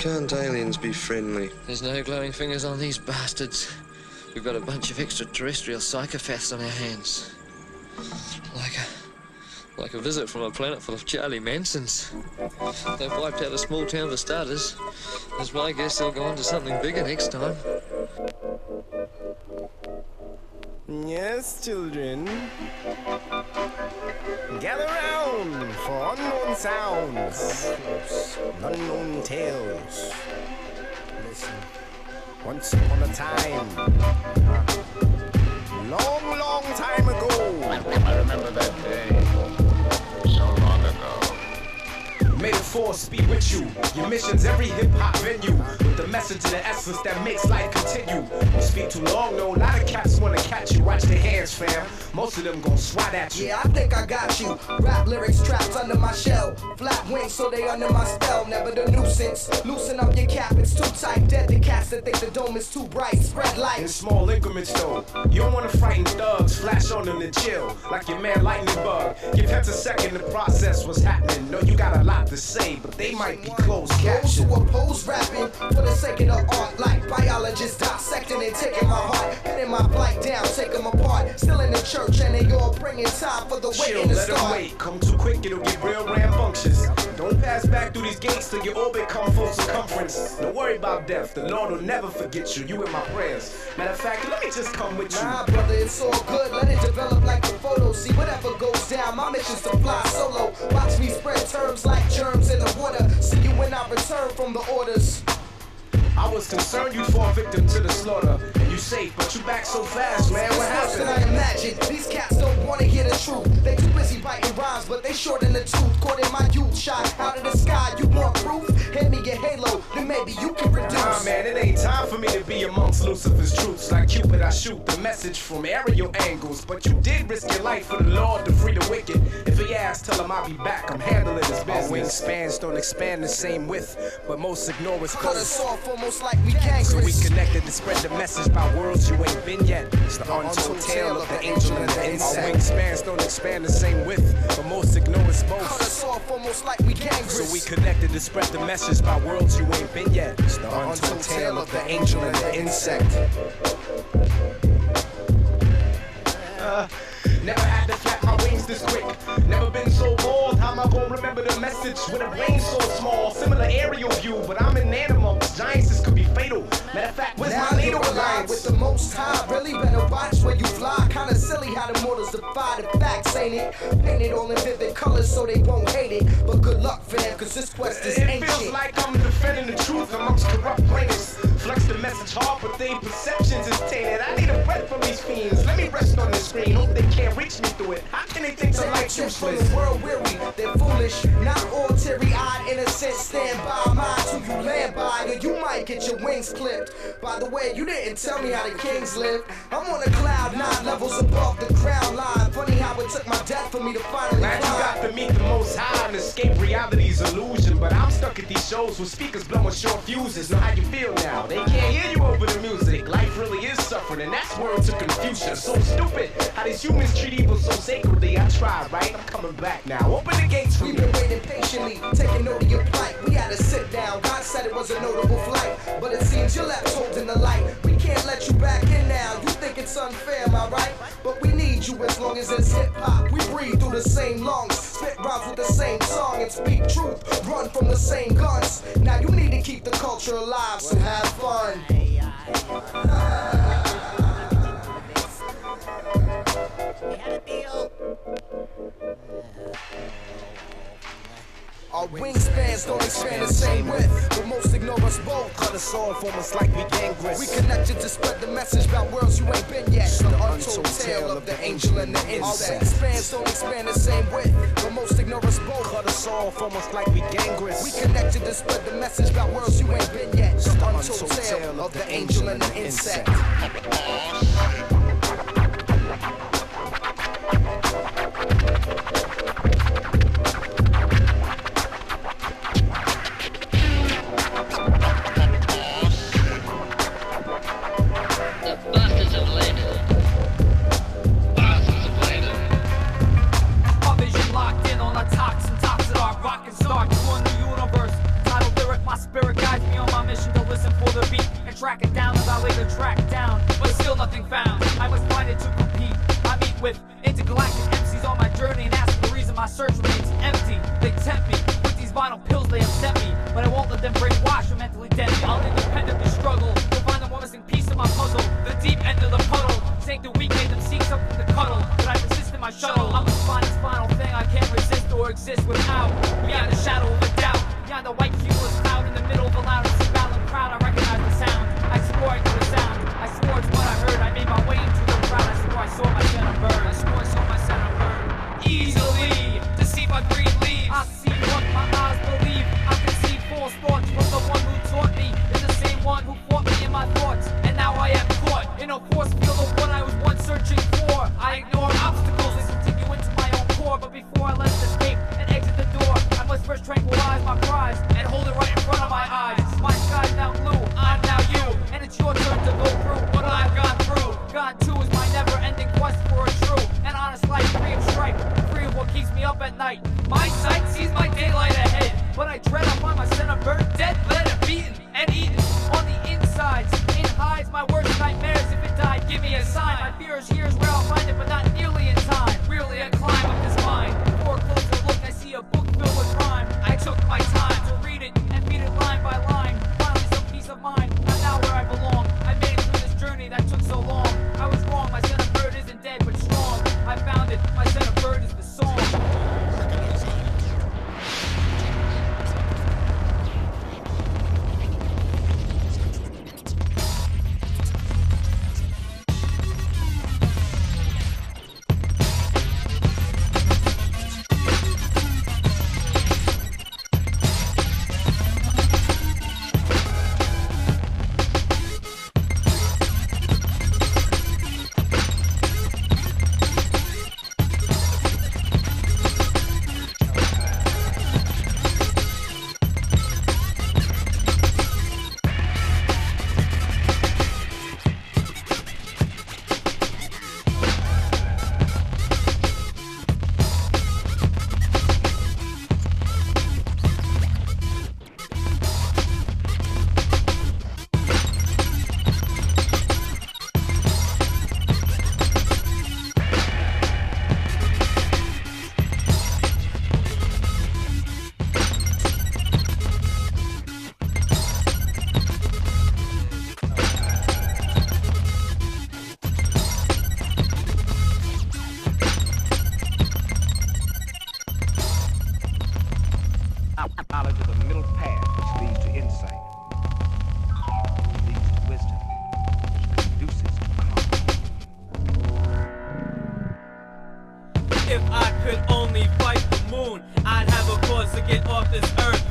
can't aliens be friendly? There's no glowing fingers on these bastards. We've got a bunch of extraterrestrial psychopaths on our hands. Like a visit from a planet full of Charlie Mansons. They've wiped out a small town for starters. That's my guess they'll go on to something bigger next time. Yes, children. Gather round for unknown sounds, unknown tales. Listen, once upon a time, long, long time ago. I remember that day, so long ago. May the force be with you. Your mission's every hip-hop venue, with the message and the essence that makes life continue. You speak too long, no, a lot of cats wanna catch you. Watch their hands, fam. Most of them gon' swat at you. Yeah, I think I got you. Rap lyrics trapped under my shell. Flat wings so they under my spell. Never the nuisance. Loosen up your cap, it's too tight. Dead the cats that think the dome is too bright. Spread light. In small increments though. You don't wanna frighten thugs. Flash on them to chill. Like your man Lightning Bug. Give heads a second to process what's happening. Know you got a lot to say, but they might be closed captioned. Those who oppose rapping for the sake of the art. Like biologists dissecting and taking my heart. Pinning my flight down, take them apart. Still in the church and they all bringing time for the waiting to let start. them wait. Come too quick, it'll get real rambunctious. Don't pass back through these gates till your orbit come full circumference. Don't worry about death, the Lord will never forget you. You in my prayers. Matter of fact, let me just come with you. Nah, brother, it's all good. Let it develop like the photo. See whatever goes down. My mission's to fly solo. Watch me spread terms like germs in the water. See you when I return from the orders. I was concerned you'd fall victim to the slaughter. And you safe, but you back so fast, man. What happened? I imagine these cats don't wanna hear the truth. They too busy biting rhymes, but they short in the tooth. Caught in my youth, shot out of the sky. You want proof? Hand me your halo, then maybe you can reduce. Nah, man, it ain't time for me to be amongst Lucifer's troops. Like Cupid, I shoot the message from aerial angles. But you did risk your life for the Lord to free the wicked. If he asks, tell him I'll be back. I'm handling his business. Our wingspans don't expand the same width, but most ignore us. Cut us off almost like we can't. So we connected to spread the message about worlds you ain't been yet. It's the untold tale of the angel and the insect. Our wingspans don't expand the same width, but most ignore us both. Cut us off almost like we can't. So we connected to spread the message about worlds you ain't been yet. It's the untold tale of the angel and the insect. Never had to flap my wings this quick. Never been so bold. How am I gonna remember the message with a range so small? Similar aerial view, but I'm an animal. Giants, this could be fatal. Matter of fact, where's my NATO alliance? With the most high, really better watch where you fly. Kinda silly how the mortals defy the facts, ain't it? Painted all in vivid colors so they won't hate it. But good luck, fam, cause this quest is ancient. It feels like I'm defending the truth amongst corrupt plaintiffs. Flex the message hard, but their perceptions is tainted. I need a breath from these fiends. Let me rest on the screen. Hope they can't reach me through it. How can they think the light's useless? The world weary, they're foolish. Not all teary-eyed, innocent. Stand by mine till you land by, or you might get your wings clipped. By the way, you didn't tell me how the kings live. I'm on a cloud 9 levels above the crown line. Funny how it took my death for me to finally man, you got to meet the most high and escape reality's illusion. But I'm stuck at these shows with speakers blowing short fuses. Know how you feel now? They can't hear you over the music. Life really is suffering, and that's where to Confucius. So stupid how these humans treat evil so sacredly. I tried, right? I'm coming back now. Open the gates for me. We've been waiting patiently, taking note of your plight. We had to sit down. God said it was a notable flight, but it seems you left holding the light. We can't let you back in now. You think it's unfair, am I right? But we need you as long as it's hip hop. We breathe through the same lungs, spit rhymes with the same song, and speak truth. Run from the same guns. Now you need to keep the culture alive, so have fun. Our wingspans don't expand the same width, but most ignore us both. Cut us off almost like we gangrous. We connected to spread the message about worlds you ain't been yet. The untold tale of the angel and the insect. Our wingspans don't expand the same width, but most ignore us both. Cut us off almost like we gangrous. We connected to spread the message about worlds you ain't been yet. The untold tale of the angel and the insect. Spirit guides me with intergalactic MCs on my journey and ask the reason my search remains empty. They tempt me with these vinyl pills they have sent me, but I won't let them brainwash or mentally dead me. I'll independently struggle to find the one missing piece of my puzzle, the deep end of the puddle. Saying the weak made them seek something to cuddle, but I persist in my shuttle. I'm the finest final thing I can't resist or exist without. Beyond the shadow of a doubt, beyond the white cumulus cloud, in the middle of the loudest battling crowd, I recognize the sound. I swore I knew the sound. I swore it's what I heard. I made my way into the crowd. I swore I saw my centerbird. I swore I saw my centerbird. Easily deceived by green leaves, I see what my eyes believe. I can see false thoughts from the one who taught me, is the same one who fought me in my thoughts. And now I am caught in a force field of what I was once searching for. I ignore obstacles and continue into my own core, but before I let it escape and exit the door, I must first tranquilize my prize and hold it right in front of my eyes. My sky's now blue, I'm now you, and it's your turn to go through what I've gone through. Gone too is my never-ending quest for a true and honest life, free of strife, free of what keeps me up at night. My sight sees my daylight ahead, but I dread I'll find my centerbird dead, bled and beaten and eaten on the insides. It hides my worst nightmares. If it died, give me a sign. My fear is here's where I'll find it, but not nearly in time. Really, I climb up this mine. For a closer look, I see a book filled with rhyme. I took my time to read it and beat it line by line. Finally, some peace of mind. I'm now where I belong. I made it through this journey that took so long. I was wrong. My centerbird isn't dead, but strong. I found it. My centerbird is the song. Knowledge of the middle path which leads to insight, leads to wisdom, which conduces to calm. If I could only fight the moon, I'd have a cause to get off this earth.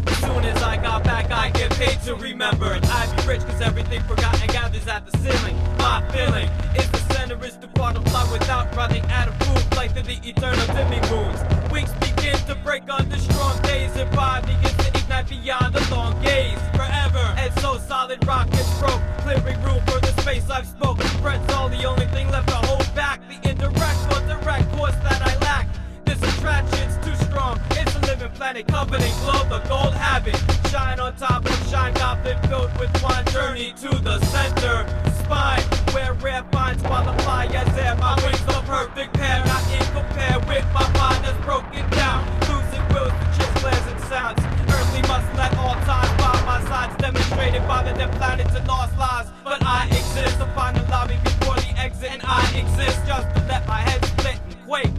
As soon as I got back, I get paid to remember it. I'd be rich cause everything forgotten gathers at the ceiling. My feeling is the center is to part of fly without running out of food, like the eternal demi-moons. Weeks begin to break under strong days, and pride begins to ignite beyond the long gaze. Forever, and so solid rockets broke, clearing room for the space I've spoke. Bread's all the only thing left to hold back the indirect or direct course that I lack. This attraction's too strong, it's a living planet coveting glow, the gold habit. Shine on top of shine goblin filled with one journey to the center spine, where rare finds qualify as air. My wings are perfect pair, not in compare with my mind that's broken down. Losing wills to chip glares and sounds. Earthly must let all time by my sides, demonstrated by the dead planets and lost lives. But I exist upon the lobby before the exit, and I exist just to let my head split and quake.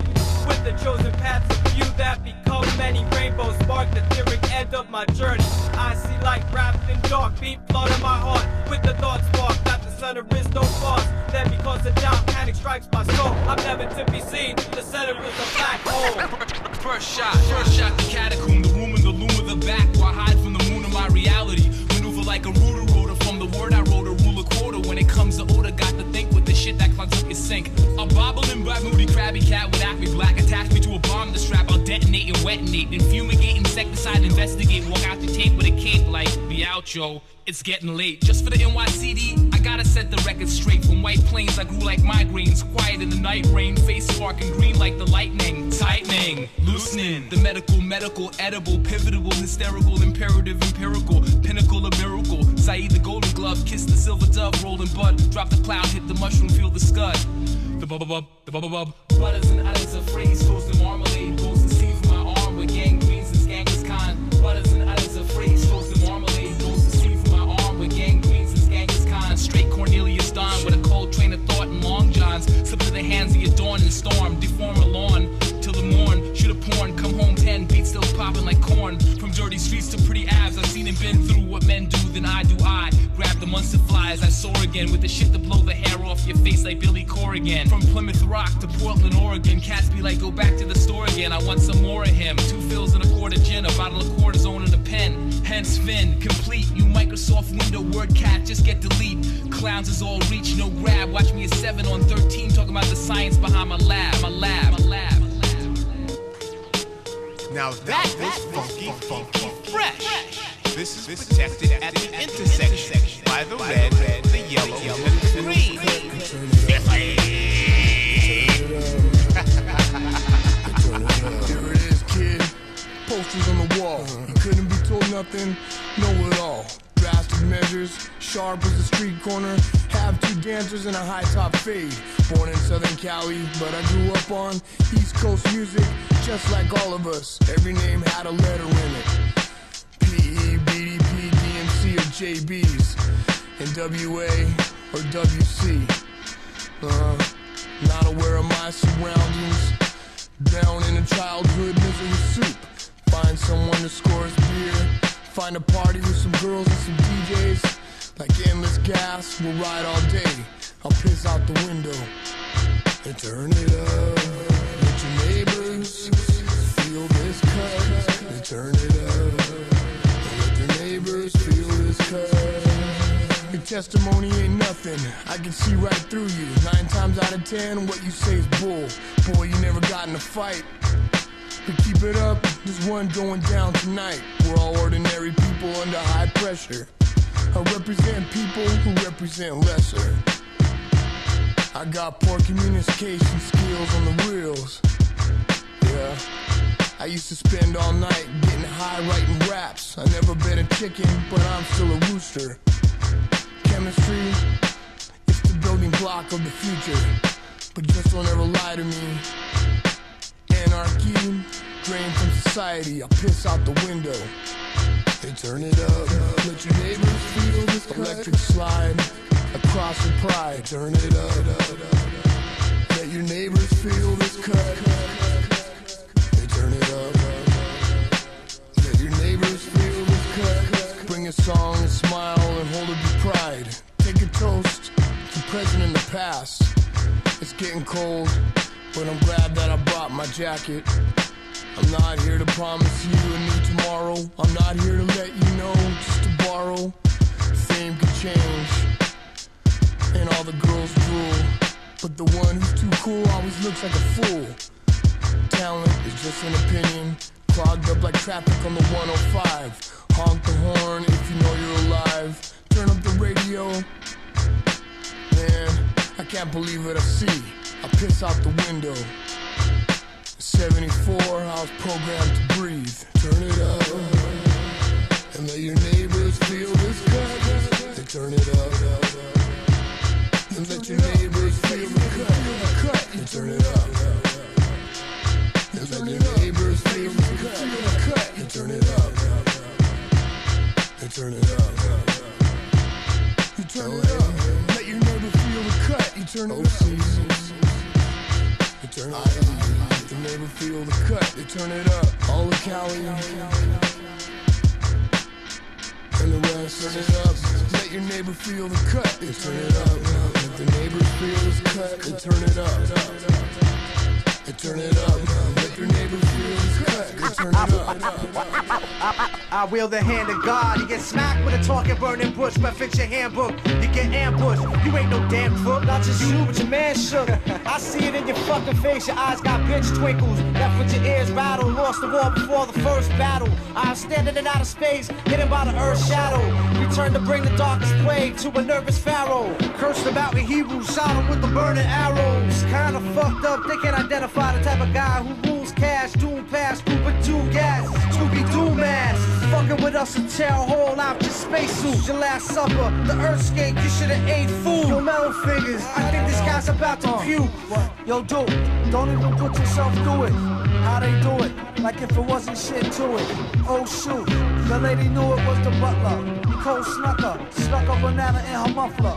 With the chosen paths of few that become many rainbows spark the lyric end of my journey. I see light wrapped in dark, beat flood in my heart with the thought spark that the center is no cause. Then because the doubt panic strikes my soul, I'm never to be seen. The center is a black hole. First shot the catacomb, the room in the loom of the back, where I hide from the moon of my reality. Maneuver like a rotor from the word I wrote, a rule a quarter. When it comes to order, got to think with the shit that clogs up your sink. A bobbling black moody crabby cat with acme black, attach me to a bomb to strap. I'll detonate and wetonate and fumigate, insecticide, investigate, walk out the tape with a cape like be out, yo. It's getting late. Just for the NYCD, I gotta set the record straight. From white plains, I grew like migraines. Quiet in the night rain, face sparking green like the lightning. Tightening, loosening. The medical, edible, pivotal, hysterical, imperative, empirical, pinnacle of miracle. Msayyid the golden glove, kiss the silver dove, rolling bud. Drop the cloud, hit the mushroom, feel the scud. The bub. Butters and utters of phrase, toast and marmalade, goes and seeds in my arm with gangrenes and Genghis Khan. Butters and utters of phrase, toast and marmalade, goes and seeds in my arm with gangrenes and Genghis Khan. Straight Cornelius Don with a cold train of thought and long johns. Slip to the hands of your dawn and storm, deform a lawn till the morn. Shoot a porn, come home 10, beats still popping like corn. From dirty streets to pretty abs, I've seen and been through what men do, then I do I. Grab the monster flies, I soar again with the shit to blow the hair off your face like Billy Corrigan. From Plymouth Rock to Portland, Oregon, cats be like, go back to the store again. I want some more of him. 2 fills and a quart of gin, a bottle of cortisone and a pen. Hence Finn, complete. You Microsoft window word cat, just get delete. Clowns is all reach, no grab. Watch me at 7 on 13, talking about the science behind my lab. Now that was funky fresh. This is protected at the intersection by the red, the yellow, and the green. Here it is, kid. Posters on the wall. You couldn't be told nothing, know it all. Drastic measures, sharp as a street corner. Have 2 dancers and a high top fade. Born in Southern Cali, but I grew up on East Coast music, just like all of us. Every name had a letter in it. PE, BDP, DMC, or JB's. NWA or WC. Not aware of my surroundings. Down in a childhood misery soup. Find someone to score us beer. Find a party with some girls and some DJs. Like endless gas, we'll ride all day. I'll piss out the window and turn it up. Let your neighbors feel this cut. And turn it up. And let your neighbors feel this cut. Your testimony ain't nothing. I can see right through you. 9 times out of 10, what you say is bull. Boy, you never got in a fight. But keep it up, there's one going down tonight. We're all ordinary people under high pressure. I represent people who represent lesser. I got poor communication skills on the reels. Yeah, I used to spend all night getting high writing raps. I never been a chicken, but I'm still a rooster. Chemistry, it's the building block of the future. But just don't ever lie to me. Anarchy, drain from society. I piss out the window. They turn it up. Let your neighbors feel this electric slide across the pride. Turn it up. Let your neighbors feel this cut. They turn it up. Let your neighbors feel this cut. Bring a song and smile and hold up your pride. Take a toast to present and the past. It's getting cold, but I'm glad that I brought my jacket. I'm not here to promise you a new tomorrow. I'm not here to let you know, just to borrow. Fame could change, and all the girls drool. But the one who's too cool always looks like a fool. Talent is just an opinion, clogged up like traffic on the 105. Honk the horn if you know you're alive. Turn up the radio. Man, I can't believe what I see. I piss out the window. 74, I was programmed to breathe. Turn it up. And let your neighbors feel this cut. They turn it up. And let your neighbors feel the cut. They turn it up. And let your neighbors feel the cut. They turn it up. They turn it up. You turn it up. Let your neighbor feel the cut. You turn it up. You turn it up. The neighbor feel the cut, they turn it up. All the Cali and the rest, turn it up. Let your neighbor feel the cut, they turn it up. Let the neighbors feel this cut, they turn it up. They turn it up. Let your neighbors feel this cut, they turn it up. I wield the hand of God. You get smacked with a talking burning bush. But fix your handbook, you get ambushed. You ain't no damn crook, not just you, but your man shook. I see it in your fucking face. Your eyes got bitch twinkles. Left with your ears rattle. Lost the war before the first battle. I'm standing in outer space, hidden by the earth's shadow. Return to bring the darkest plague to a nervous pharaoh. Cursed about in Hebrew, shot him with the burning arrows. Kinda fucked up, they can't identify the type of guy who rules cash. Doom pass, stupid 2 gas, Scooby-Doo mask. Fuck Hunger with us and tear a hole out your spacesuit. Your last supper, the earthscape, you should've ate food. Yo, metal figures, I think this guy's about to puke. Yo, dude, don't even put yourself through it. How they do it, like if it wasn't shit to it. Oh shoot, the lady knew it was the butler. Nicole snuck a banana in her muffler.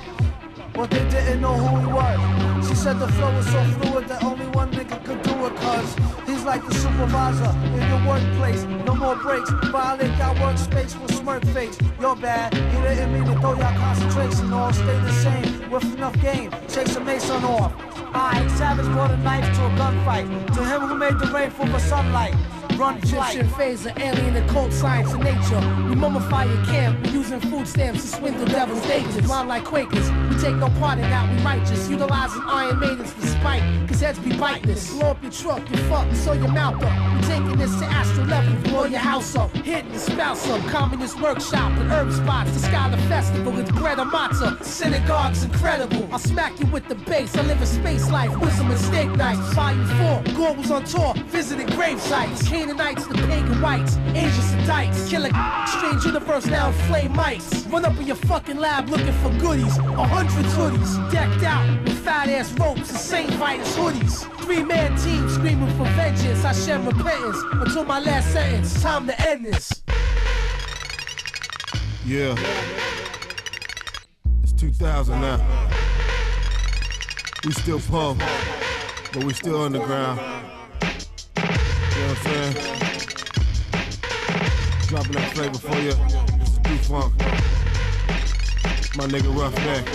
But they didn't know who he was. She said the flow was so fluid that only one nigga could do it, cause he's like the supervisor in your workplace. No more breaks, violate our workspace with smirk face. You're bad, he didn't mean to throw y'all concentration. All stay the same, with enough game, chase a mason off. Alright, Savage brought a knife to a gunfight. To him who made the rain fall for sunlight. Run Egyptian phaser, alien occult science and nature. We mummify your camp, we using food stamps to swindle devil's dangers. Blind like Quakers, we take no part in that, we righteous. Utilizing Iron Maidens for spite, cause heads be biteless. Blow up your truck, you fuck, so your mouth up. We taking this to astral levels, blow your house up. Hitting the spouse up, communist workshop and herb spots. The Scholar Festival with bread or matzah. Synagogue's incredible, I'll smack you with the bass. I live a space life, wisdom and steak nights. Volume 4, Gore was on tour, visiting grave sites. Canaanites, the pagan whites, Asians and dykes. Killing strange universe now flame mites. Run up in your fucking lab looking for goodies. 100 hoodies, decked out with fat ass ropes and Saint Vitus hoodies. 3-man team screaming for vengeance. I shed repentance until my last sentence. Time to end this. Yeah. It's 2000 now. We still pump, but we still underground. You know what I'm saying? Dropping that flavor for you. This is Blue Funk. My nigga Roughneck.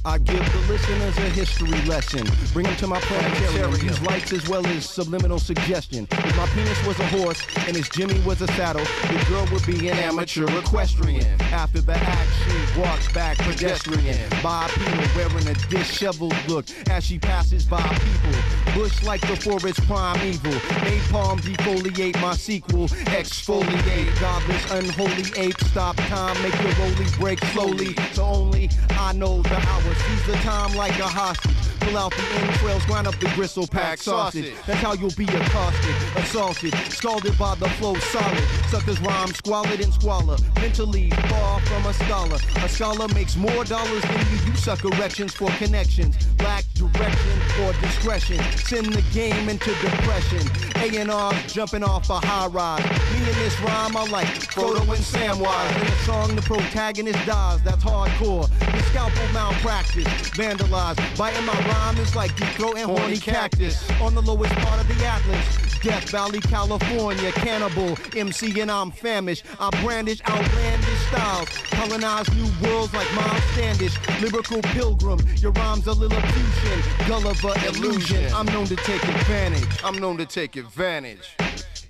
I give the listeners a history lesson. Bring them to my planetarium. Use lights as well as subliminal suggestion. If my penis was a horse and his Jimmy was a saddle, the girl would be an amateur equestrian. After the act, she walks back pedestrian. Bipedal, wearing a disheveled look as she passes by people. Bush like the forest primeval. Napalm defoliate my sequel. Exfoliate, godless, unholy ape. Stop time, make your rolly break slowly. So only I know the hours. Seize the time like a hostage. Pull out the entrails, grind up the gristle pack sausage. That's how you'll be accosted, assaulted, scalded by the flow solid. Suckers rhyme squalid and squalor. Mentally far from a scholar. A scholar makes more dollars than you. You suck erections for connections. Lack direction or discretion. Send the game into depression. A&R's jumping off a high rise. Me and this rhyme are like Frodo and Samwise. In a song the protagonist dies, that's hardcore. The scalpel malpractice, vandalized. Biting my rhyme is like deep throat and horny cactus. On the lowest part of the atlas, Death Valley, California, cannibal, MC and I'm famished. I brandish outlandish styles, colonize new worlds like Miles Standish. Lyrical pilgrim, your rhymes a Lilliputian, Gulliver illusion. I'm known to take advantage. I'm known to take advantage.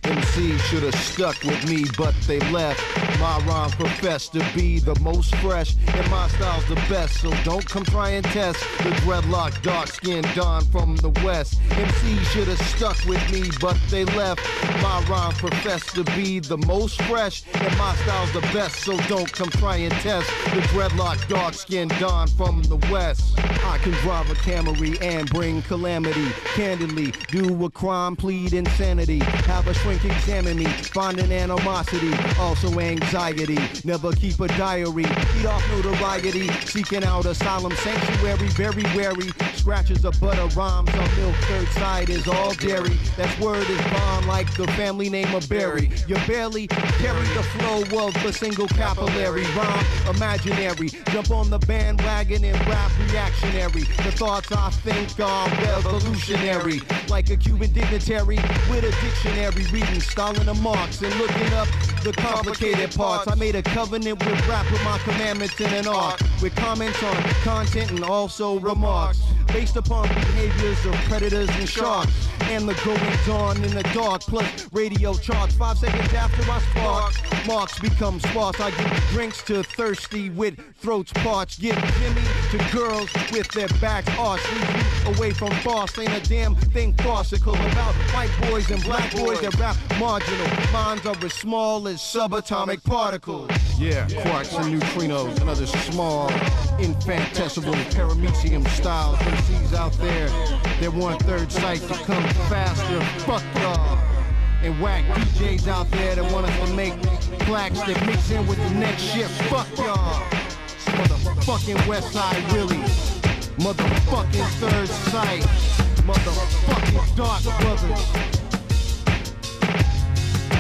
MC should have stuck with me, but they left. My rhyme professed to be the most fresh, and my style's the best, so don't come try and test the dreadlock, dark-skinned Don from the West. MC should have stuck with me, but they left. My rhyme professed to be the most fresh, and my style's the best, so don't come try and test the dreadlock, dark-skinned Don from the West. I can drive a Camry and bring calamity, candidly do a crime, plead insanity, have a shrink examine me, find an animosity, also anxiety, never keep a diary, eat off notoriety, seeking out asylum, sanctuary, very wary, scratches of butter, rhymes on milk, third side is all dairy, that's word is bond like the family name of Berry, you barely carry the flow of the single capillary, rhyme imaginary, jump on the bandwagon and rap reactionary, the thoughts I think are revolutionary, like a Cuban dignitary with a dictionary, reading Stalin and Marx and looking up the complicated parts. I made a covenant with rap with my commandments in an arc, with comments on content and also remarks based upon behaviors of predators and sharks and the goings on in the dark, plus radio charts. 5 seconds after I spark, marks become sparse. I give drinks to thirsty with throats parched, give Jimmy to girls with their backs arched, leave you away from farce. Ain't a damn thing farcical about white boys and black boys that rap marginal. Minds are as small as subatomic particles. Yeah, quarks and neutrinos and other small, infinitesimal paramecium styles. MCs out there that want third sight to come faster. Fuck y'all. and whack DJs out there that want us to make plaques that mix in with the next shit. Fuck y'all. It's motherfucking West Side Willie. Motherfucking Third Sight. Motherfucking Dark Brothers.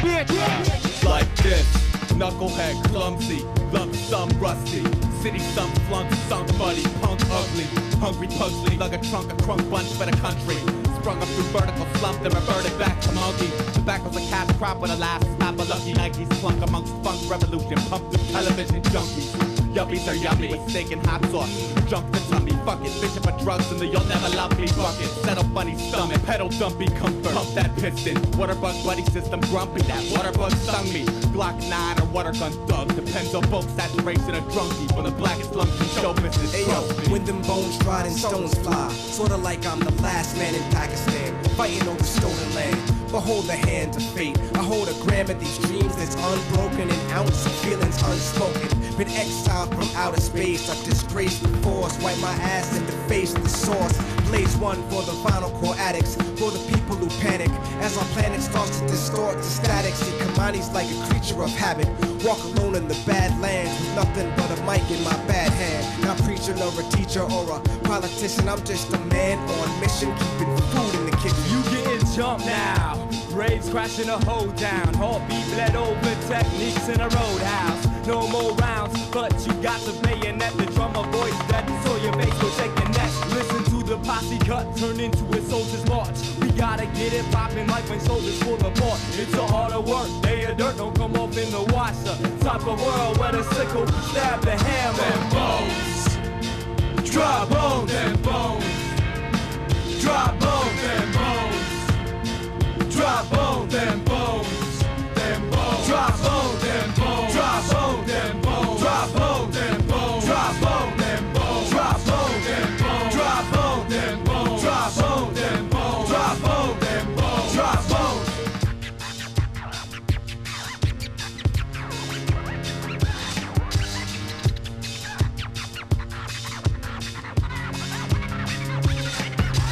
Bitch! Like this, knucklehead, clumsy, lump sum rusty. City some flunk, some muddy, punk ugly. Hungry pugsley, like a trunk, a crunk bunch for the country. Sprung up through vertical slump, then reverted back to monkey. Tobacco's a cash crop with a last snap of lucky Nikes. Clunk amongst funk revolution, pumped through television junkies. Yuppies are yummy with steak and hot sauce. Junk the tummy, fuck it, bitchin' for drugs in the you'll never love me bucket. Settle funny stomach, pedal dumpy comfort. Pump that piston, waterbug buddy system grumpy. That waterbug stung me. Glock 9 or water gun thug. Depends on both saturation or drunkie. From the blackest lungs and show business. Hey yo, when them bones ride and stones fly. Sorta like I'm the last man in Pakistan, fighting over stolen land. Behold the hand of fate. I hold a gram of these dreams that's unbroken, an ounce of feelings unspoken. Been exiled from outer space, I disgrace the force. Wipe my ass in the face, the source. Blaze one for the vinyl core addicts, for the people who panic as our planet starts to distort to static. See, Kimani's like a creature of habit. Walk alone in the badlands with nothing but a mic in my bad hand. Not preacher nor a teacher or a politician, I'm just a man on mission, keeping food in the kitchen. You getting jumped now. Braves crashing a hold down. Heartbeat bled over techniques in a roadhouse. No more rounds, but you got the bayonet. The drummer voice dead, so your bass will take your neck. Listen to the posse cut, turn into a soldier's march. We gotta get it poppin' like when soldiers fall apart. It's a harder work, day of dirt don't come up in the washer. Type of world where the sickle stab the hammer. Them bones, dry bones, them bones, dry bones, them bones, dry bones, them bones, them bones, dry bones, them bones, dry bones, them bones, dry bones, them bones, dry bones, them bones, dry bones, them bones, dry bones, them bones, dry bones, them bones, dry bones, them bones, dry bones.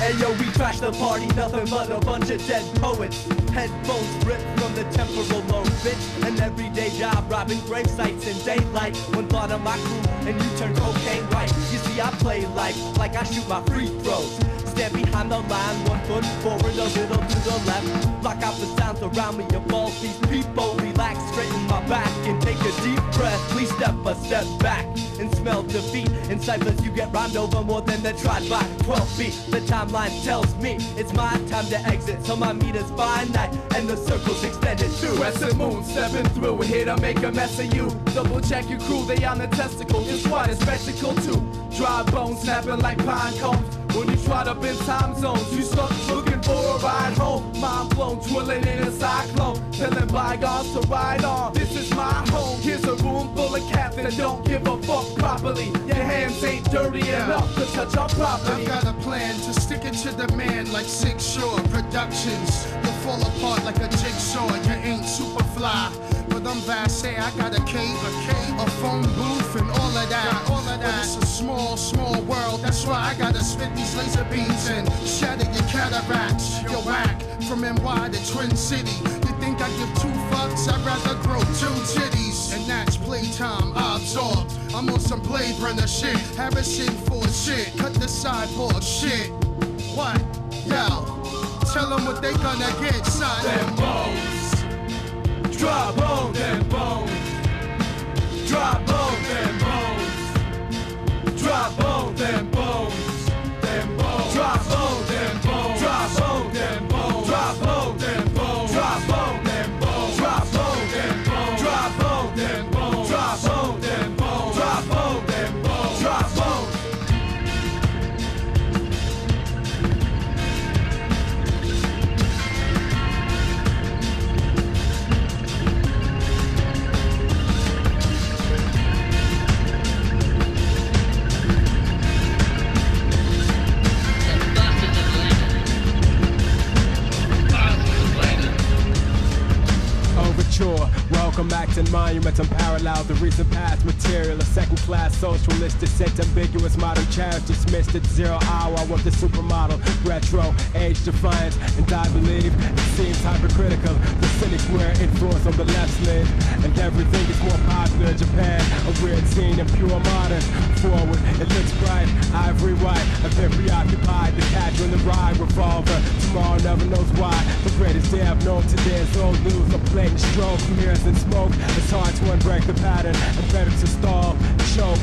Hey yo, we crashed the party, nothing but a bunch of dead poets. Headphones ripped from the temporal lobe, bitch. An everyday job, robbing grave sites in daylight. One thought of my crew, and you turn cocaine white. You see, I play life like I shoot my free throws. Stand behind the line, 1 foot forward, a little to the left. Block out the sounds around me, of all these people. Relax, straighten my back, and take a deep breath. Please step a step back, and smell defeat. In ciphers, you get rhymed over more than the tried by 12 feet. The timeline tells me it's my time to exit, so my meter's finite, and the circle's extended too. Crescent moon stepping through, we're here to make a mess of you. Double check your crew, they on the testicle. It's quite a spectacle too. Dry bones snapping like pine cones. When you try to bend time zones, you stuck looking for a ride home. Mind blown, twirling in a cyclone, telling bygones to ride on. This is my home. Here's a room full of cats that don't give a fuck properly. Your hands ain't dirty enough to touch our property. I've got a plan to stick it to the man like Six Shore Productions. You'll fall apart like a jigsaw. You ain't super fly, but I'm Vast Aire. I got a cave, a phone booth, and all of that. But it's a small, small world. That's why I gotta spit these laser beams and shatter your cataracts. You're whack from NY to Twin City. You think I give 2 fucks? I'd rather grow 2 titties. And that's playtime, absorbed. I'm on some Blade Runner shit. Harrison Ford shit. Cut the sideboard shit. What? Yo, tell them what they gonna get, son. Them bones, dry bones, them bones, dry bones, them bones, dry bones, them bones, them bones, dry bones, them bones, dry bones, them bones, dry bones, them bones, dry bones, them bones, dry bones, them bones, dry bones, them bones, dry bones, them bones, dry bones, them bones, dry bones. monument unparalleled. The recent past material, a second-class socialist, dissent, ambiguous modern cherish dismissed at 0 hour. I want the supermodel, retro, age defiant, and I believe it seems hypercritical. The cynics wear influence on the left lane, and everything is more popular in Japan. A weird scene and pure modern. Forward, it looks bright, ivory white. I've been preoccupied, the catcher in the ride, revolver. Tomorrow never knows why. The greatest day I've known today is old news. A blatant stroke, mirrors and smoke. It's hard to unbreak the pattern, and better to stall, choke.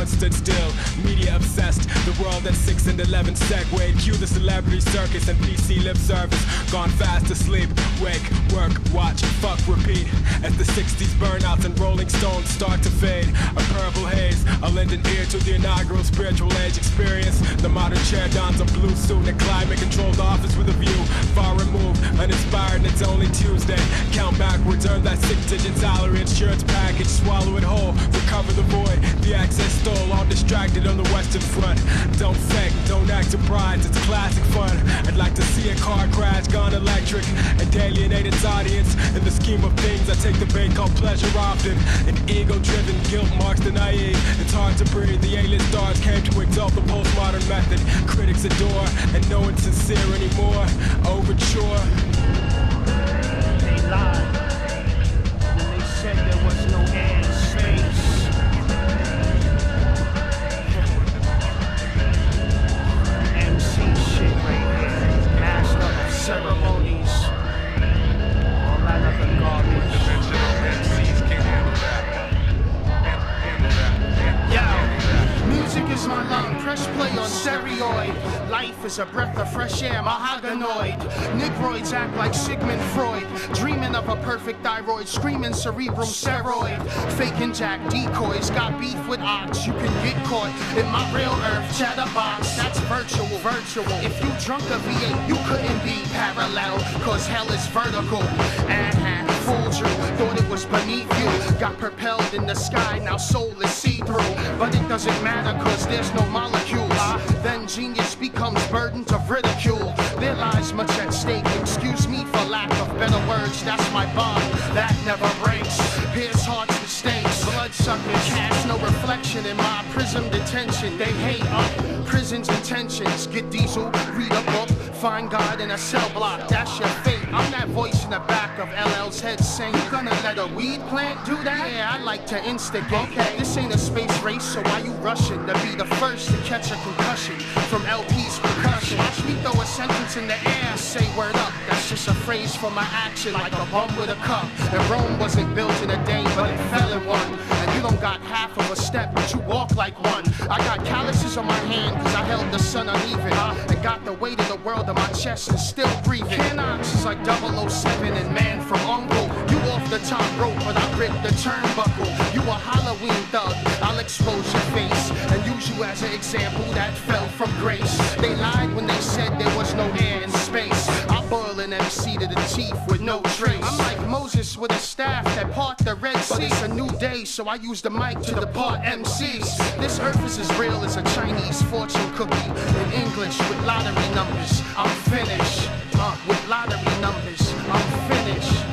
Stood still, media obsessed. The world at 6 and 11 segued. Cue the celebrity circus and PC lip service. Gone fast asleep. Wake, work, watch, fuck, repeat. As the 60s burnouts and Rolling Stones start to fade. A purple haze, a lend an ear to the inaugural spiritual age experience. The modern chair dons a blue suit and a climate-controlled office with a view. Far removed, uninspired, and it's only Tuesday. Count backwards, earn that 6-digit salary insurance package. Swallow it whole, recover the void. The access stole, all distracted on the western front. Don't fake, don't act surprised, it's classic fun. I'd like to see a car crash gone electric and alienate its audience. In the scheme of things, I take the bait called pleasure often. An ego-driven guilt marks the naive. It's hard to breathe, the A-list stars came to exalt the postmodern method. Critics adore, and no one's sincere anymore. Overture. They lied when they said there was no air in space. Ceremonies, all that other garbage. Yo, music is my lung, press play on steroid. Life is a breath of fresh air, mahoganoid. Negroids act like Sigmund Freud, dreaming of a perfect thyroid, screaming cerebrum steroid. Faking jack decoys, got beef with ox, you can get caught in my real earth chatterbox. That's virtual. If you drunk a V8, you couldn't be parallel, cause hell is vertical. Fooled you, thought it was beneath you. Got propelled in the sky, now soul is see-through. But it doesn't matter, cause there's no molecules. Then genius becomes burdens of ridicule. There lies much at stake, excuse me for lack of better words. That's my bond, that never breaks. Pierce hearts with stakes, bloodsuckers cast no reflection in my prison detention. They hate up prison's intentions. Get diesel, read a book, find God in a cell block. That's your fate. I'm that voice in the back of LL's head saying, you gonna let a weed plant do that? Yeah, I like to instigate. Okay, this ain't a space race, so why you rushing to be the first to catch a concussion from LP's percussion? Watch me throw a sentence in the air, say word up. That's just a phrase for my action, like a bum with a cup. And Rome wasn't built in a day, but it fell in one. And you don't got half of a step, but you walk like one. I got calluses on my hand, cause I held the sun uneven. And got the weight of the world on my chest and still breathing. Canox is like 007 and Man from Uncle. You off the top rope, but I ripped the turnbuckle. You a Halloween thug, I'll expose your face and use you as an example that fell from grace. They lied when they said there was no air in space. I boil an MC to the teeth with no trace. I'm like Moses with a staff that part the Red Sea. But it's a new day, so I use the mic to depart MCs. This earth is as real as a Chinese fortune cookie. In English with lottery numbers, I'm finished. With lottery numbers, I'm finished.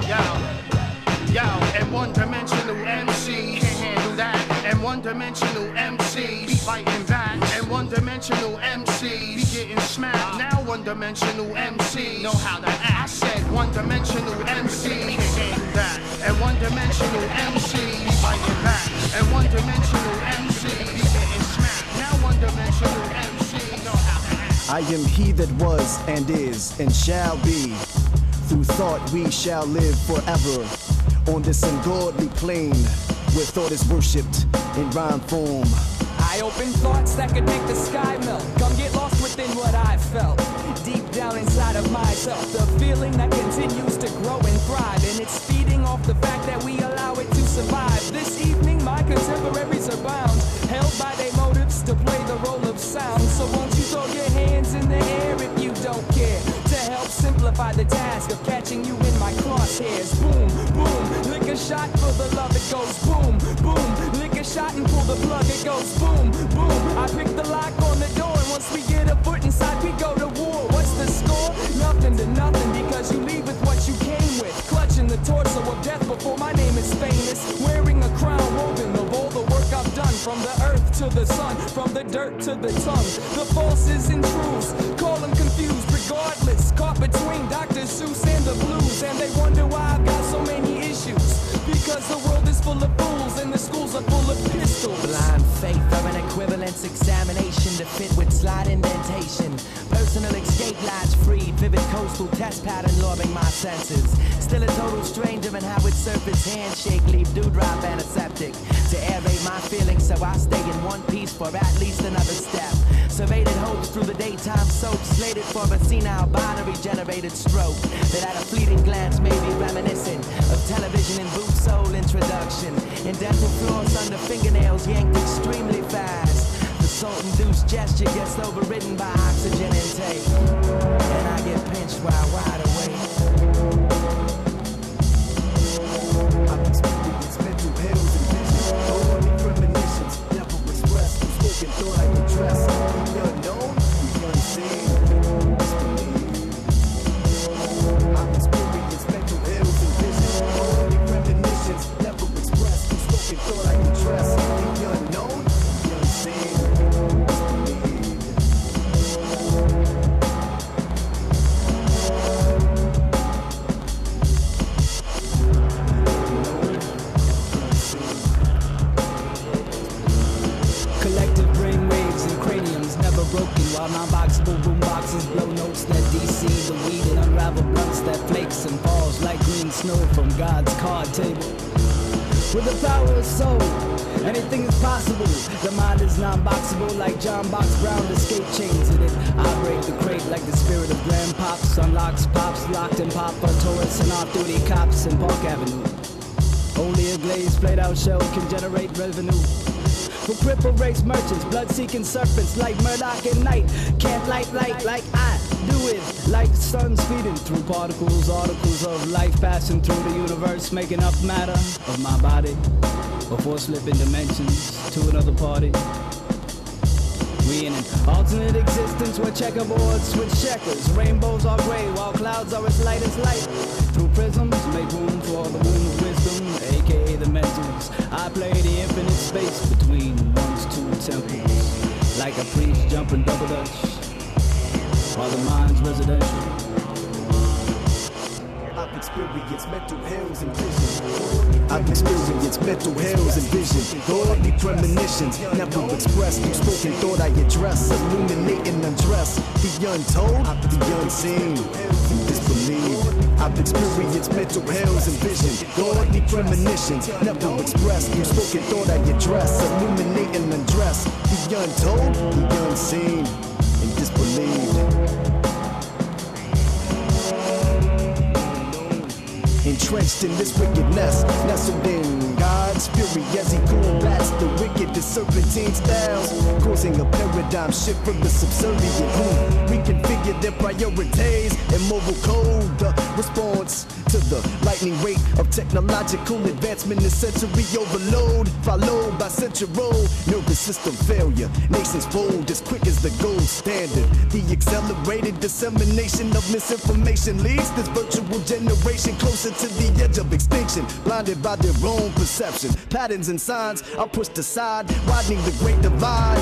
Yo, and one-dimensional MC can't handle that. And one-dimensional MC be fighting back. And one-dimensional MC be getting smacked. Now one-dimensional MC know how to act. I said one-dimensional MC can't handle that. And one-dimensional MC be fighting back. And one-dimensional MC be getting smacked. Now one-dimensional MC know how to act. I am he that was and is and shall be. Through thought we shall live forever on this ungodly plane where thought is worshipped in rhyme form. I open thoughts that could make the sky melt. Come get lost within what I felt deep down inside of myself. The feeling that continues to grow and thrive, and it's feeding off the fact that we allow it to throw your hands in the air if you don't care. To help simplify the task of catching you in my crosshairs. Boom, boom, lick a shot for the love, it goes boom, boom. Lick a shot and pull the plug, it goes boom, boom. I pick the lock on the door, and once we get a foot inside, we go to war. What's the score? Nothing to nothing, because you leave with what you came with. Clutching the torso of death before my name is famous. Wearing a crown woven of all the work I've done. From the earth to the sun, from the dirt to the tongue. The falses and truths, call them confused. Regardless, caught between Dr. Seuss and the blues. And they wonder why I've got so many issues. Because the world is full of fools and the schools are full of pistols. Blind faith of an equivalence examination to fit with slide indentation. Personal escape lies freed, vivid coastal test pattern luring my senses. Still a total stranger in how its surface handshake leave dewdrop antiseptic. To aerate my feelings so I stay in one piece for at least another step. Surveyed hopes through the daytime soap, slated for a senile binary generated stroke. That at a fleeting glance may be reminiscent of television and boot sole introduction. And dental floss under fingernails yanked extremely fast. The salt-induced gesture gets overridden by oxygen intake. And I get pinched while wide awake. I've experienced mental hills and visions. Only premonitions, never expressed. Spoken thought I could dress. The unknown, the unseen. I've experienced mental hills and visions. Only premonitions, never expressed. Spoken thought I could dress. The unknown, the unseen. Collective brain waves and craniums never broken, while non-boxable boom boxes blow notes that DC the weed and unravel blunts that flakes and falls like green snow from God's card table. With the power of soul, anything is possible. The mind is non-boxable like John Box Brown escape chains in it. I break the crate like the spirit of grandpops. Unlocks pops locked in pop for tourists and off-duty cops in Park Avenue. Only a glazed played-out shell can generate revenue. For crippled race merchants, blood-seeking serpents like Murdoch at night. Can't light like I do it. Like sun speeding through particles, articles of life passing through the universe, making up matter of my body before slipping dimensions to another party. We in an alternate existence where checkerboards switch checkers. Rainbows are gray while clouds are as light as light. Through prisms, make room for the moon of wisdom, aka the mentals. I play the infinite space between one's two temples. Like a priest jumping double dutch, while the mind's residential. I've experienced mental hills and vision. I've experienced mental hills and vision. Godly premonitions, never expressed. Through spoken thought I address, illuminating undress. The untold, the unseen, and disbelieved. I've experienced mental hills and vision. Godly premonitions, never expressed. Through spoken thought I address, illuminating undress. The untold, the unseen, and disbelieved. Entrenched in this wickedness, nestled in God's fury as he combats the wicked, the serpentine styles, causing a paradigm shift from the subservient who reconfigure their priorities and moral code. The response to the lightning rate of technological advancement is sensory overload, followed by central nervous system failure. Nations fold as quick as the gold standard. The accelerated dissemination of misinformation leads this virtual generation closer to the edge of extinction, blinded by their own perception. Patterns and signs are pushed aside, widening the great divide,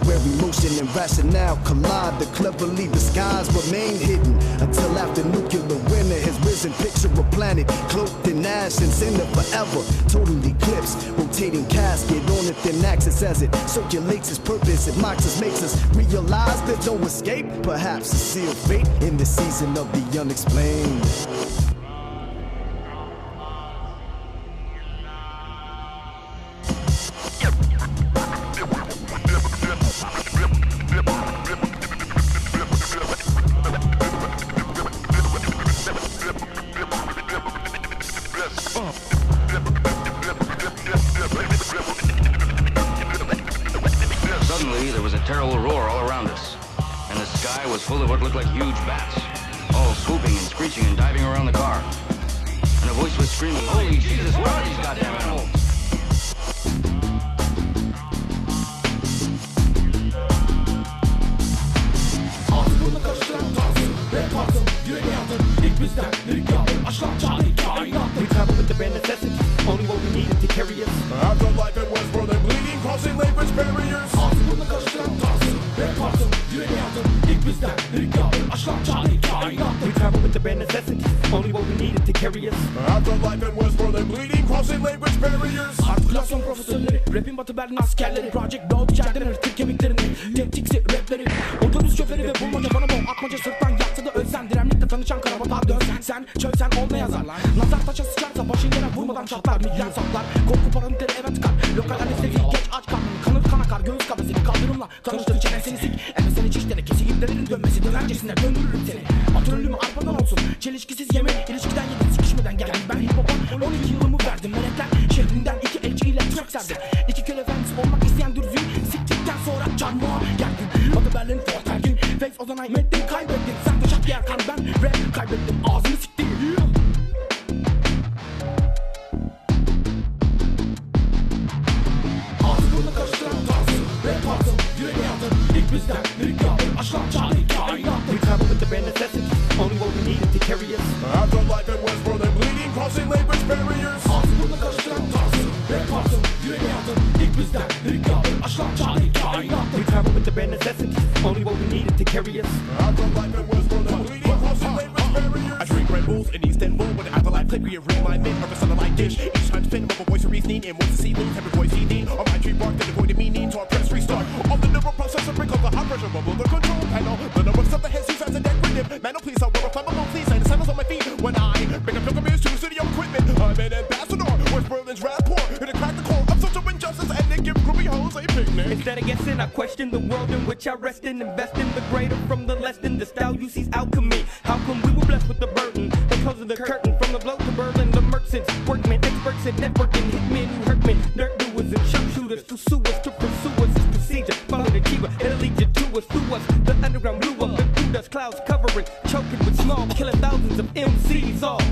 where emotion and rationale collide. The cleverly disguised remain hidden until after nuclear winter has risen. Picture a planet cloaked in ash and cinder forever. Total eclipse, rotating casket on a thin axis as it circulates its purpose. It mocks us, makes us realize there's no escape. Perhaps a sealed fate in the season of the unexplained. Suddenly, there was a terrible roar all around around us, and the sky was full of what looked like huge bats, all swooping and screeching and diving around the car. And a voice was screaming, "Holy Jesus, where are these goddamn animals?" Ağzımla karıştıran tarzı, rap tarzım, yüreği yandır. İlk bizden, lirik yandır, aşklar cahil, kainat. We travel with the bare necessities, only what we needed to carry us. Afterlife and Westworld and bleeding, crossing language barriers. Ağzımla karıştıran tarzı, rap tarzım, yüreği yandır. İlk bizden, lirik yandır, aşklar cahil, kainat. We travel with the bare necessities, only what we needed to carry us. Afterlife and Westworld and bleeding, crossing language barriers. Artikülasyon profesörleri, rapin Batı Berlin askerleri. Project Dog içeriden erittir kemiklerini, tetikse rapleri. Otobüs şoförü ve bulmaca bana bol atmaca sırttan yatsa da ölsen. Diremlikle tanışan karabata dönsen. Sen çölsen ol ne yazar lan. Nazar taşa sıçarsa başın yere vurmadan çatlar. Milyon saplar, korku paraniteri eve tıkar. Lokal anestezi geç aç karnını. Kanır kan akar göğüs kafesini kaldırımla. Tanıştır çenesini sik. Emesini çişleri kesi iplerin dönmesi. Dönencesine döndürürüm seni. Atölümü arpadan olsun. Çelişkisiz yeme ilişkiden yedin sikişmeden geldim. Ben hip hop'a 12 yılımı verdim. Melekler şehrinden 2 elçiyle track serdim. 2 köle efendisi olmak isteyen dürzüyü siktikten sonra canlığa geldim. Batı Berlin Fuot Riddlore. Face Ozanay mettin kaybettin. Sen taşak yer kan ben rap kaybettim. Ağzını siktim. Ağzımla karıştıran tarzı, rap tarzım, yüreği yandır. İlk bizden, lirik yandır, aşklar cahil, kainat. We travel with the bare necessities, only what we needed to carry us. Afterlife and Westworld and bleeding, crossing language barriers. Ağzımla karıştıran tarzı, rap tarzım, yüreği yandır. İlk bizden, lirik yandır, aşklar cahil, kainat. We travel with the bare necessities, only what we needed to carry us. Afterlife and Westworld and bleeding, crossing language barriers. I drink Red Bulls in Istanbul with the afterlife clip. We remind men of a satellite dish. Each time spin with a voice of reasoning and voice of ceiling. Every voice eating on my tree bark that avoided meaning. To our press restart. All the neural processor break up the high pressure bubble. The control panel. The number of the heads use as a decorative. Man, oh please, I'll wear a flammable please. And the sandals on my feet when I bring up pilgrimage to studio equipment. I'm an ambassador. West Berlin's rap poor. Here to crack the core of social injustice and they give groovy hoes a picnic. Instead of guessing, I question the world in which I rest in. Invest in the greater from the less than. The style you see's alchemy. How come we were blessed with the burden? The close of the curtain from the blow to Berlin. The merchants, workmen, experts in networking. Hitmen who hurt men. Dirt doers and sharpshooters to sue us, to pursue us. It's procedure. Follow the keeper. It'll lead you to us, through us. The underground blew up and through dust clouds covering. Choking with small, killing thousands of MCs off.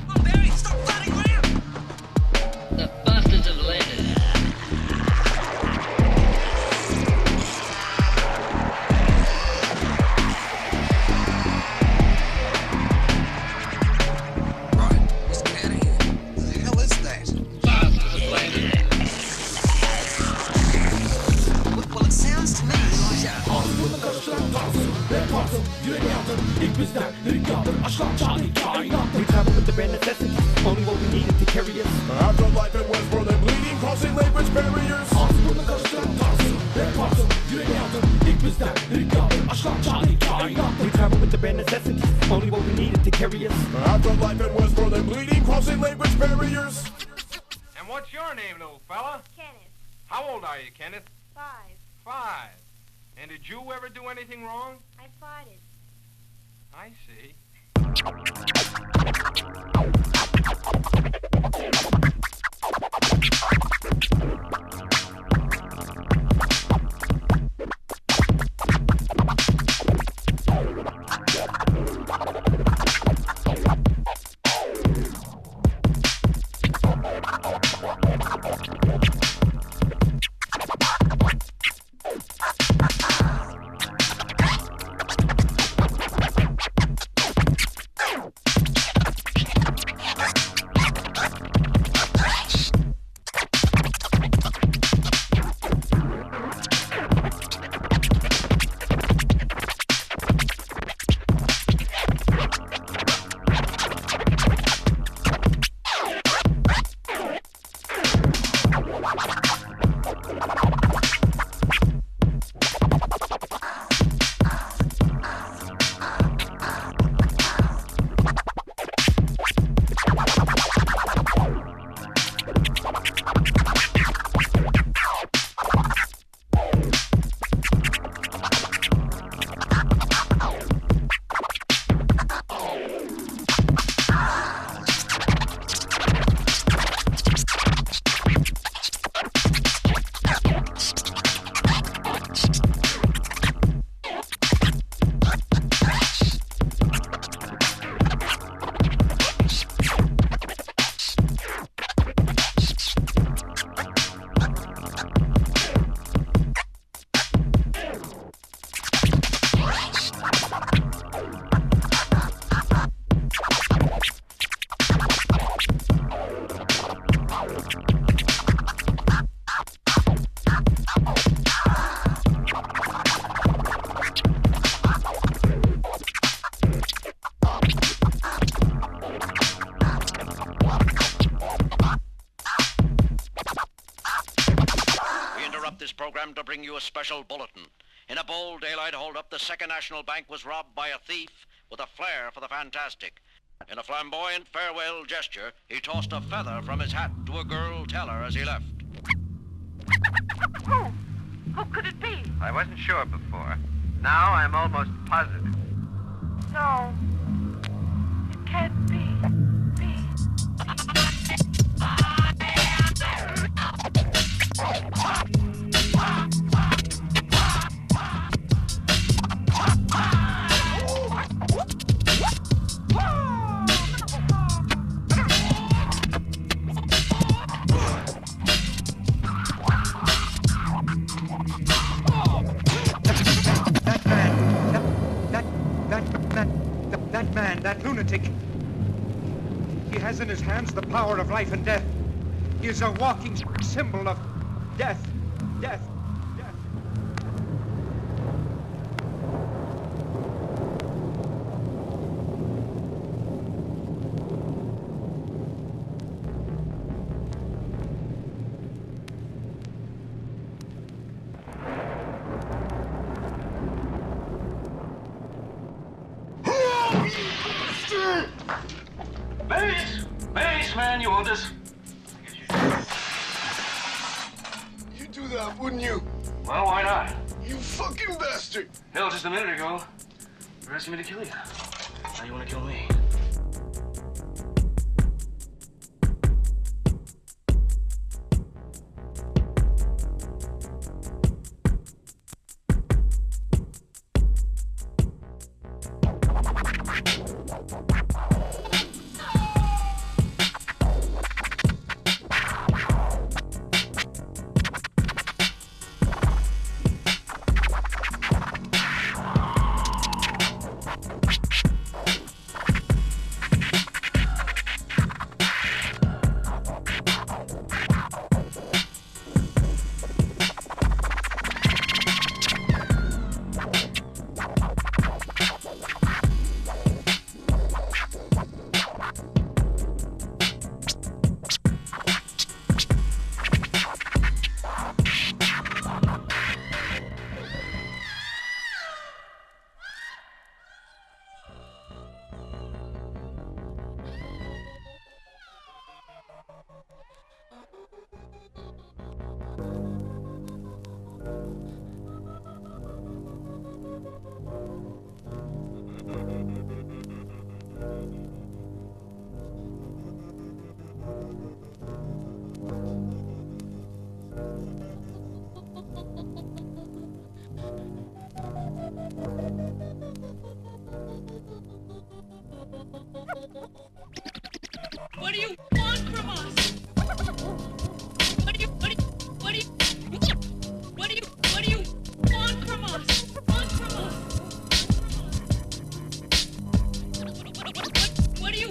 Oh, Barry, stop fighting around! The bastards have landed. bizden lirik yandır, aşklar cahil kainat. We travel with the bare necessities, only what we needed to carry us. Afterlife and Westworld and bleeding, crossing language barriers. Ağzımla karıştıran tarzı, rap tarzım, yüreği yandır. İlk bizden lirik yandır, aşklar cahil kainat. We travel with the bare necessities, only what we needed to carry us. Afterlife and Westworld and bleeding, crossing language barriers. And what's your name, little fella? Kenneth. How old are you, Kenneth? 5. 5. And did you ever do anything wrong? I farted. I see. special bulletin. In a bold daylight hold-up, the Second National Bank was robbed by a thief with a flair for the fantastic. In a flamboyant farewell gesture, he tossed a feather from his hat to a girl teller as he left. Who? Who could it be? I wasn't sure before. Now I'm almost positive. No. It can't be. That man, that lunatic, he has in his hands the power of life and death. He is a walking symbol of death, death. Base, man, you want this? You'd do that, wouldn't you? Well, why not? You fucking bastard! Hell, just a minute ago, you're asking me to kill you. Now you want to kill me. What do you want from us? What do you want from us? Want from us? What do you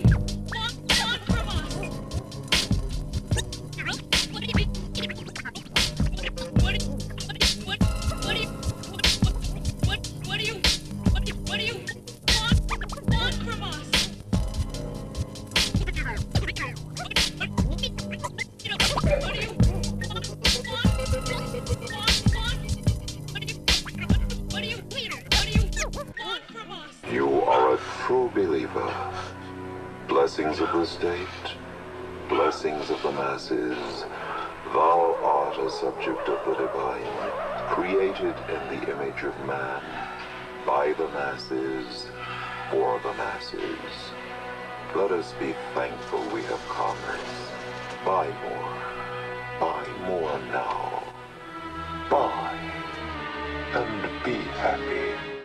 want from us? You are a true believer. Blessings of the state, blessings of the masses. Thou art a subject of the divine, created in the image of man, by the masses, for the masses. Let us be thankful we have commerce. Buy more now. Buy and be happy.